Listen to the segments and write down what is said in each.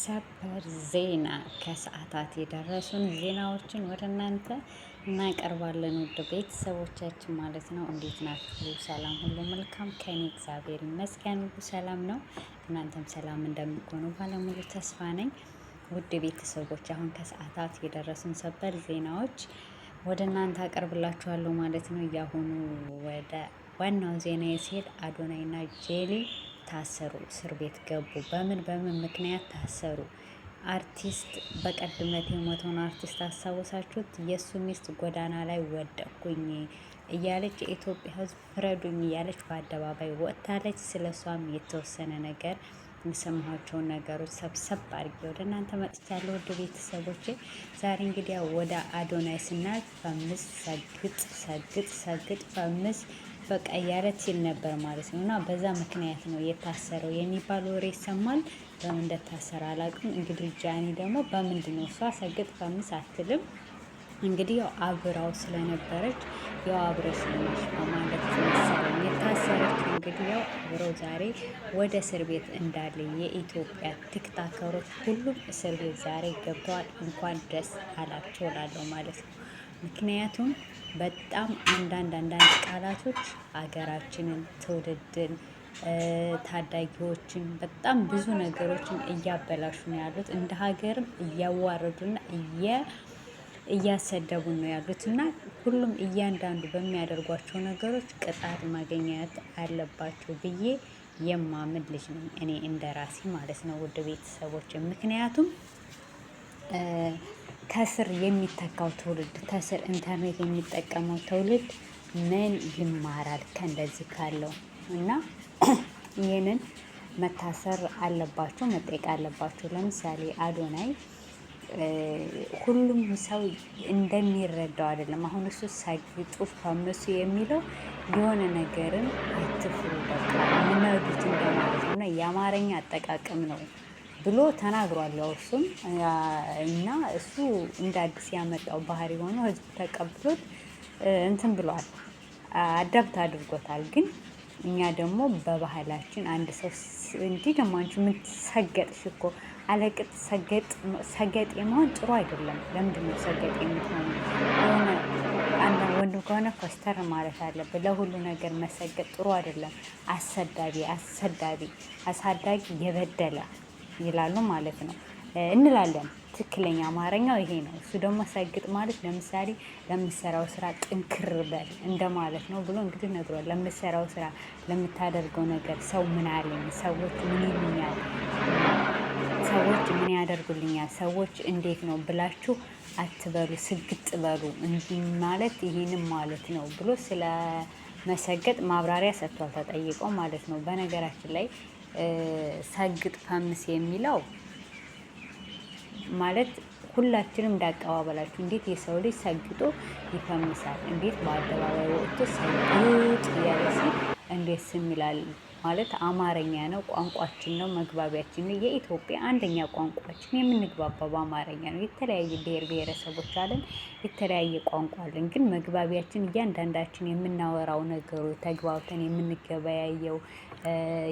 ሰበር ዜና ከሰዓታት የደረሱን ዜናዎችን ወደ እናንተ እናቀርባለን። ውድ ቤተሰቦቻችን ማለት ነው። እንዴት ናችሁ? ሰላም ሁሉ መልካም ከኔ እግዚአብሔር ይመስገን ሁሉ ሰላም ነው። እናንተም ሰላም እንደምትሆኑ ባለሙሉ ተስፋ ነኝ። ውድ ቤተሰቦች አሁን ከሰዓታት የደረሱን ሰበር ዜናዎች ወደ እናንተ አቀርብላችኋለሁ ማለት ነው። እያሁኑ ወደ ዋናው ዜና ሲሄድ አዶናይና ጄሊ ታሰሩ፣ እስር ቤት ገቡ። በምን ምክንያት ታሰሩ? አርቲስት በቀድመት የሞተውን አርቲስት አስታወሳችሁት? የእሱ ሚስት ጎዳና ላይ ወደቅኩኝ እያለች የኢትዮጵያ ሕዝብ ፍረዱኝ እያለች በአደባባይ ወጥታለች። ስለ እሷም የተወሰነ ነገር የሰማኋቸውን ነገሮች ሰብሰብ አድርጌ ወደ እናንተ መጥቻለሁ። ወደ ቤተሰቦቼ ዛሬ እንግዲህ ወደ አዶናይ ስናልፍ ፈምስ ሰግጥ ፈምስ በቃ እያለ ሲል ነበር ማለት ነው። እና በዛ ምክንያት ነው የታሰረው የሚባል ወሬ ይሰማል። በምን እንደታሰረ አላውቅም። እንግዲህ ጃኒ ደግሞ በምንድን ነው እሷ ሰግጥ ፈምስ አትልም። እንግዲህ ያው አብራው ስለነበረች ያው አብረሽ ነሽ በማለት መሰለኝ የታሰረች። እንግዲህ ያው አብረው ዛሬ ወደ እስር ቤት እንዳለ የኢትዮጵያ ቲክታከሮች ሁሉም እስር ቤት ዛሬ ገብተዋል። እንኳን ደስ አላቸው እላለሁ ማለት ነው። ምክንያቱም በጣም አንዳንድ ቃላቶች አገራችንን፣ ትውልድን፣ ታዳጊዎችን በጣም ብዙ ነገሮችን እያበላሹ ነው ያሉት። እንደ ሀገርም እያዋረዱና እያሰደቡን ነው ያሉት እና ሁሉም እያንዳንዱ በሚያደርጓቸው ነገሮች ቅጣት ማግኘት አለባቸው ብዬ የማምን ልጅ ነኝ እኔ እንደ ራሴ ማለት ነው። ውድ ቤተሰቦች ምክንያቱም ከስር የሚተካው ትውልድ ከስር ኢንተርኔት የሚጠቀመው ትውልድ ምን ይማራል ከእንደዚህ ካለው እና ይህንን መታሰር አለባቸው፣ መጠየቅ አለባቸው። ለምሳሌ አዶናይ ሁሉም ሰው እንደሚረዳው አይደለም። አሁን እሱ ሰግጡ ፈምሱ የሚለው የሆነ ነገርን አትፍሩ በቃ ምነዱት እንደማለት ነው እና የአማርኛ አጠቃቀም ነው ብሎ ተናግሯል። ያው እሱም እና እሱ እንደ አዲስ ያመጣው ባህሪ ሆኖ ህዝብ ተቀብሎት እንትን ብሏል፣ አዳብት አድርጎታል። ግን እኛ ደግሞ በባህላችን አንድ ሰው እንዲህ ደግሞ አንቺ ምን ሰገጥሽ እኮ አለቅጥ ሰገጥ የመሆን ጥሩ አይደለም። ለምንድን ነው ሰገጥ የምትሆኑ? የሆነ አንድ ወንድም ከሆነ ኮስተር ማለት አለበት። ለሁሉ ነገር መሰገጥ ጥሩ አይደለም። አሳዳጊ የበደለ ይላሉ ማለት ነው እንላለን። ትክክለኛ አማርኛው ይሄ ነው። እሱ ደግሞ ሰግጥ ማለት ለምሳሌ ለምሰራው ስራ ጥንክር በል እንደማለት ነው ብሎ እንግዲህ ነግሯል። ለምሰራው ስራ፣ ለምታደርገው ነገር ሰው ምን አለኝ፣ ሰዎች ምን ይሉኛል፣ ሰዎች ምን ያደርጉልኛል፣ ሰዎች እንዴት ነው ብላችሁ አትበሉ፣ ስግጥ በሉ። እንዲህ ማለት ይሄንም ማለት ነው ብሎ ስለ መሰገጥ ማብራሪያ ሰጥቷል፣ ተጠይቀው ማለት ነው። በነገራችን ላይ ሰግጥ ፈምስ የሚለው ማለት ሁላችንም እንዳቀባበላችሁ። እንዴት የሰው ልጅ ሰግጦ ይፈምሳል? እንዴት በአደባባይ ወጥቶ ሰግጥ እያለ ሲል እንዴት ስም ይላል? ማለት አማርኛ ነው፣ ቋንቋችን ነው፣ መግባቢያችን ነው። የኢትዮጵያ አንደኛ ቋንቋችን የምንግባባው በአማርኛ ነው። የተለያየ ብሔር ብሔረሰቦች አለን፣ የተለያየ ቋንቋ አለን። ግን መግባቢያችን እያንዳንዳችን የምናወራው ነገሩ ተግባብተን የምንገበያየው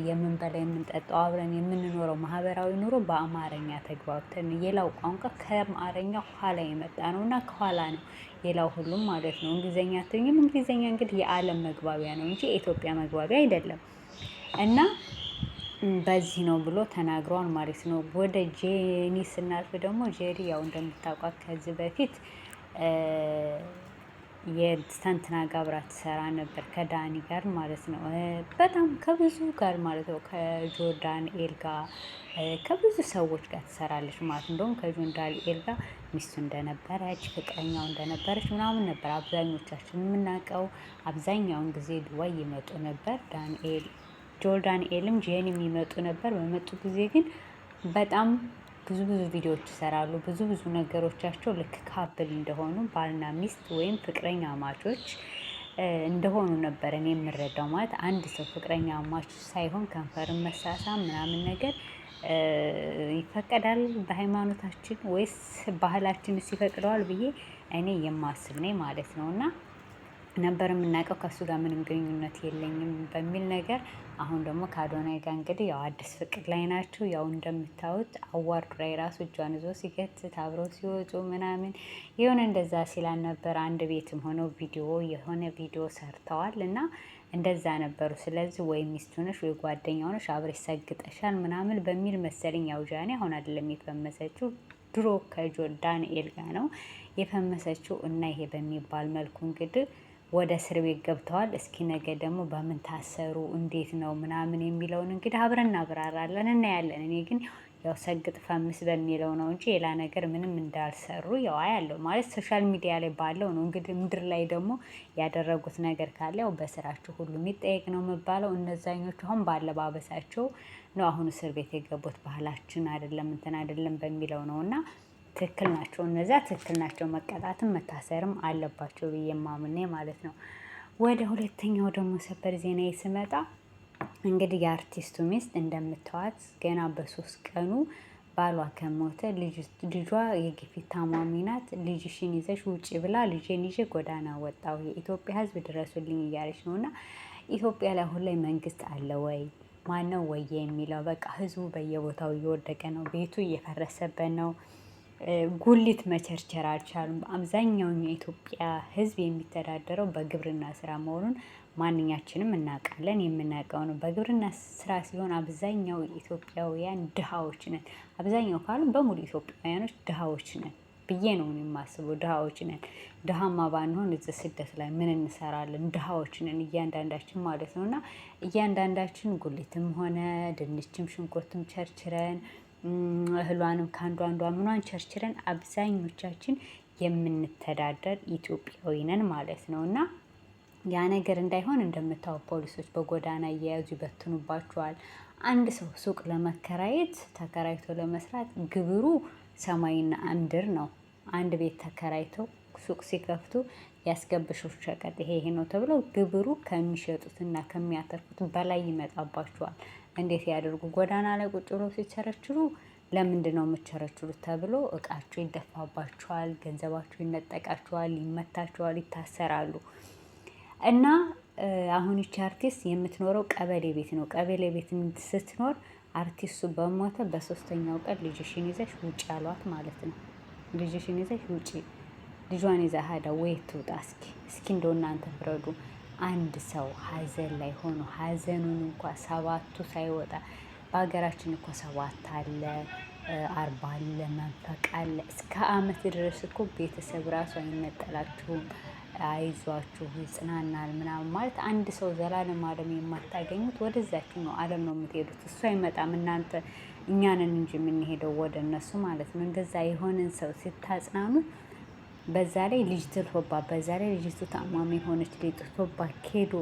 የምንበላ የምንጠጣው አብረን የምንኖረው ማህበራዊ ኑሮ በአማርኛ ተግባብተን፣ ሌላው ቋንቋ ከአማርኛ ኋላ የመጣ ነው እና ከኋላ ነው ሌላው ሁሉም ማለት ነው። እንግሊዝኛ አትይኝም? እንግሊዝኛ እንግዲህ የዓለም መግባቢያ ነው እንጂ የኢትዮጵያ መግባቢያ አይደለም። እና በዚህ ነው ብሎ ተናግሯል ማለት ነው። ወደ ጄኒ ስናልፍ ደግሞ ጄሪ ያው እንደምታውቋት ከዚህ በፊት የትናንትና ጋብራ ትሰራ ነበር ከዳኒ ጋር ማለት ነው። በጣም ከብዙ ጋር ማለት ነው። ከጆርዳንኤል ጋር ከብዙ ሰዎች ጋር ትሰራለች ማለት ነው። እንደውም ከጆርዳንኤል ጋር ሚስቱ እንደነበረች ፍቅረኛው እንደነበረች ምናምን ነበር አብዛኞቻችን የምናውቀው። አብዛኛውን ጊዜ ዱባይ ይመጡ ነበር ጆርዳንኤልም ጄኒም ይመጡ ነበር። በመጡ ጊዜ ግን በጣም ብዙ ቪዲዮዎች ይሰራሉ። ብዙ ነገሮቻቸው ልክ ካብል እንደሆኑ ባልና ሚስት ወይም ፍቅረኛ ማቾች እንደሆኑ ነበር እኔ የምረዳው። ማለት አንድ ሰው ፍቅረኛ ማች ሳይሆን ከንፈርን መሳሳም ምናምን ነገር ይፈቀዳል በሃይማኖታችን ወይስ ባህላችን ይፈቅደዋል ብዬ እኔ የማስብ ነኝ ማለት ነው። እና ነበር የምናውቀው ከእሱ ጋር ምንም ግንኙነት የለኝም በሚል ነገር። አሁን ደግሞ ከአዶናይ ጋር እንግዲህ ያው አዲስ ፍቅር ላይ ናቸው። ያው እንደምታዩት አዋርዱ ላይ ራሱ እጇን ይዞ ሲገትት አብረው ሲወጡ ምናምን የሆነ እንደዛ ሲላል ነበር። አንድ ቤትም ሆነው የሆነ ቪዲዮ ሰርተዋል እና እንደዛ ነበሩ። ስለዚህ ወይ ሚስቱ ነሽ ወይ ጓደኛ ሆነሽ አብረሽ ሰግጠሻል ምናምን በሚል መሰለኝ። ያው ጃኒ አሁን አይደለም የፈመሰችው ድሮ ዳንኤል ጋር ነው የፈመሰችው እና ይሄ በሚባል መልኩ እንግዲህ ወደ እስር ቤት ገብተዋል። እስኪ ነገ ደግሞ በምን ታሰሩ እንዴት ነው ምናምን የሚለውን እንግዲህ አብረን እናብራራለን እናያለን። እኔ ግን ያው ሰግጥ ፈምስ በሚለው ነው እንጂ ሌላ ነገር ምንም እንዳልሰሩ ያው አያለው ማለት ሶሻል ሚዲያ ላይ ባለው ነው። እንግዲህ ምድር ላይ ደግሞ ያደረጉት ነገር ካለ ያው በስራቸው ሁሉ የሚጠየቅ ነው የሚባለው። እነዛኞቹ አሁን ባለባበሳቸው ነው አሁን እስር ቤት የገቡት። ባህላችን አይደለም እንትን አይደለም በሚለው ነው እና ትክክል ናቸው። እነዚያ ትክክል ናቸው። መቀጣትም መታሰርም አለባቸው ብዬ ማምኔ ማለት ነው። ወደ ሁለተኛው ደግሞ ሰበር ዜና ስመጣ እንግዲህ የአርቲስቱ ሚስት እንደምታዋት ገና በ3 ቀኑ ባሏ ከሞተ ልጇ የግፊት ታማሚ ናት። ልጅሽን ይዘሽ ውጭ ብላ ልጄን ይዤ ጎዳና ወጣው የኢትዮጵያ ሕዝብ ድረሱልኝ እያለች ነው። እና ኢትዮጵያ ላይ አሁን ላይ መንግስት አለ ወይ ማነው ወይ የሚለው በቃ ሕዝቡ በየቦታው እየወደቀ ነው። ቤቱ እየፈረሰበት ነው። ጉሊት መቸርቸር አልቻሉም። አብዛኛውን የኢትዮጵያ ሕዝብ የሚተዳደረው በግብርና ስራ መሆኑን ማንኛችንም እናውቃለን። የምናውቀው ነው። በግብርና ስራ ሲሆን አብዛኛው ኢትዮጵያውያን ድሃዎች ነን። አብዛኛው ካሉ በሙሉ ኢትዮጵያውያኖች ድሃዎች ነን ብዬ ነው የማስበው። ድሃዎች ነን። ድሃማ ባንሆን እዚህ ስደት ላይ ምን እንሰራለን? ድሃዎች ነን እያንዳንዳችን ማለት ነው። እና እያንዳንዳችን ጉሊትም ሆነ ድንችም ሽንኩርትም ቸርችረን እህሏንም ከአንዷ ምኗን ቸርችረን አብዛኞቻችን የምንተዳደር ኢትዮጵያዊ ነን ማለት ነው። እና ያ ነገር እንዳይሆን እንደምታው ፖሊሶች በጎዳና እየያዙ ይበትኑባቸዋል። አንድ ሰው ሱቅ ለመከራየት ተከራይቶ ለመስራት ግብሩ ሰማይና ምድር ነው። አንድ ቤት ተከራይተው ሱቅ ሲከፍቱ ያስገብሽው ሸቀጥ ይሄ ነው ተብለው ግብሩ ከሚሸጡትና ከሚያተርፉት በላይ ይመጣባቸዋል። እንዴት ያደርጉ? ጎዳና ላይ ቁጭ ብለው ሲቸረችሩ ለምንድን ነው የምትቸረችሩት ተብሎ እቃቸው ይደፋባቸዋል፣ ገንዘባቸው ይነጠቃቸዋል፣ ይመታቸዋል፣ ይታሰራሉ። እና አሁን ይቺ አርቲስት የምትኖረው ቀበሌ ቤት ነው። ቀበሌ ቤት ስትኖር አርቲስቱ በሞተ በ3ኛው ቀን ልጅሽን ይዘሽ ውጭ ያሏት ማለት ነው። ልጅሽን ይዘሽ ውጭ። ልጇን ይዛ ሄዳ ወይ ትውጣ? እስኪ እንደው እናንተ ፍረዱ። አንድ ሰው ሀዘን ላይ ሆኖ ሀዘኑን እንኳ 7ቱ ሳይወጣ በሀገራችን እኮ 7 አለ 40 አለ መንፈቅ አለ። እስከ አመት ድረስ እኮ ቤተሰብ ራሱ አይነጠላችሁም። አይዟችሁ ይጽናናል ምናምን ማለት አንድ ሰው ዘላለም ዓለም የማታገኙት ወደዛችሁ ነው ዓለም ነው የምትሄዱት። እሱ አይመጣም እናንተ እኛንን እንጂ የምንሄደው ወደ እነሱ ማለት ነው። እንደዛ የሆነን ሰው ስታጽናኑት በዛ ላይ ልጅ ትልፎባት፣ በዛ ላይ ልጅቱ ታማሚ የሆነች ልጅ ትልፎባት ኬዶ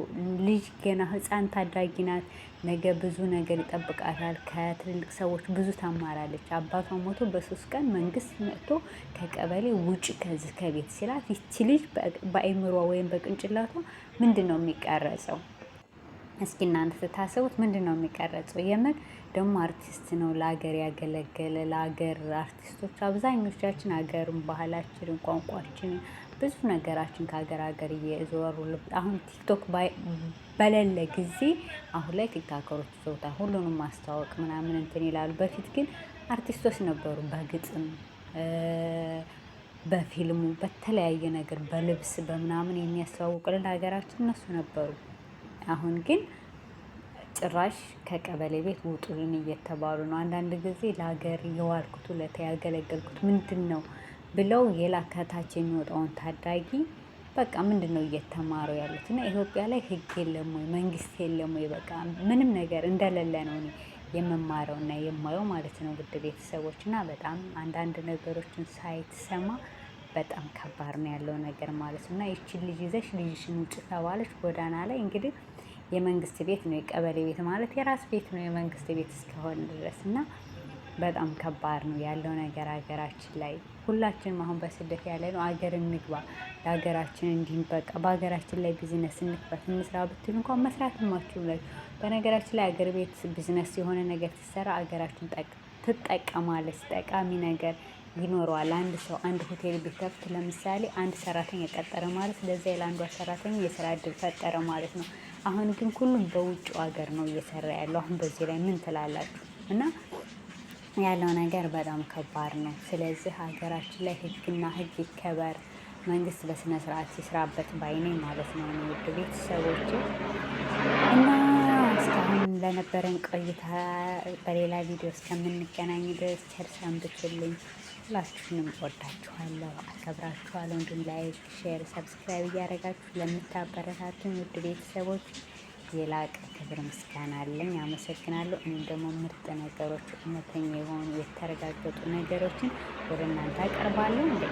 ልጅ ገና ህፃን ታዳጊ ናት። ነገ ብዙ ነገር ይጠብቃታል። ከትልልቅ ሰዎች ብዙ ታማራለች። አባቷ ሞቶ በ3 ቀን መንግስት መጥቶ ከቀበሌ ውጭ ከዚህ ከቤት ሲላት ይቺ ልጅ በአይምሯ ወይም በቅንጭላቷ ምንድን ነው የሚቀረጸው? እስኪ እናንተ ስታስቡት ምንድን ነው የሚቀረጸው? የምር ደግሞ አርቲስት ነው፣ ለሀገር ያገለገለ ለሀገር አርቲስቶች አብዛኞቻችን ሀገርን፣ ባህላችንን፣ ቋንቋችንን ብዙ ነገራችን ከሀገር ሀገር እየዞሩ አሁን ቲክቶክ በሌለ ጊዜ አሁን ላይ ቲክታከሮች ይዘውታል። ሁሉንም ማስታወቅ ምናምን እንትን ይላሉ። በፊት ግን አርቲስቶች ነበሩ በግጥም በፊልሙ በተለያየ ነገር በልብስ በምናምን የሚያስተዋውቅልን ሀገራችን እነሱ ነበሩ። አሁን ግን ጭራሽ ከቀበሌ ቤት ውጡልን እየተባሉ ነው። አንዳንድ ጊዜ ለሀገር የዋልኩት ውለታ ያገለገልኩት ምንድን ነው ብለው የላከታች የሚወጣውን ታዳጊ በቃ ምንድን ነው እየተማሩ ያሉት? እና ኢትዮጵያ ላይ ህግ የለም ወይ መንግስት የለም ወይ? በቃ ምንም ነገር እንደሌለ ነው እኔ የምማረው እና የማየው ማለት ነው። ውድ ቤተሰቦች እና በጣም አንዳንድ ነገሮችን ሳይትሰማ በጣም ከባድ ነው ያለው ነገር ማለት ነው። እና ይችን ልጅ ይዘሽ ልጅሽን ውጭ ተባለች ጎዳና ላይ እንግዲህ የመንግስት ቤት ነው። የቀበሌ ቤት ማለት የራስ ቤት ነው የመንግስት ቤት እስከሆነ ድረስ እና በጣም ከባድ ነው ያለው ነገር ሀገራችን ላይ። ሁላችንም አሁን በስደት ያለ ነው። አገር እንግባ ለሀገራችን እንዲህ በቃ በሀገራችን ላይ ቢዝነስ እንክፈት እንስራ ብትሉ እንኳን መስራት ማችሁ ላይ። በነገራችን ላይ አገር ቤት ቢዝነስ የሆነ ነገር ሲሰራ አገራችን ትጠቀማለች። ጠቃሚ ነገር ይኖረዋል። አንድ ሰው አንድ ሆቴል ቢከፍት ለምሳሌ አንድ ሰራተኛ ቀጠረ ማለት ለዛ ለአንዷ ሰራተኛ የስራ እድል ፈጠረ ማለት ነው። አሁን ግን ሁሉም በውጭ ሀገር ነው እየሰራ ያለው። አሁን በዚህ ላይ ምን ትላላችሁ? እና ያለው ነገር በጣም ከባድ ነው። ስለዚህ ሀገራችን ላይ ህግና ህግ ይከበር፣ መንግስት በስነ ስርዓት ይስራበት ባይነኝ ማለት ነው። ውድ ቤተሰቦች እና እስካሁን ለነበረን ቆይታ በሌላ ቪዲዮ እስከምንገናኝ ድረስ ቸር ሰንብቱልኝ። ሁላችሁንም ወዳችኋለሁ፣ አከብራችኋለሁ። እንዲሁም ላይክ፣ ሼር፣ ሰብስክራይብ እያደረጋችሁ ለምታበረታቱኝ ውድ ቤተሰቦች የላቀ ክብር ምስጋና አለኝ። አመሰግናለሁ። እኔም ደግሞ ምርጥ ነገሮች፣ እውነተኛ የሆኑ የተረጋገጡ ነገሮችን ወደ እናንተ አቀርባለሁ። እንደ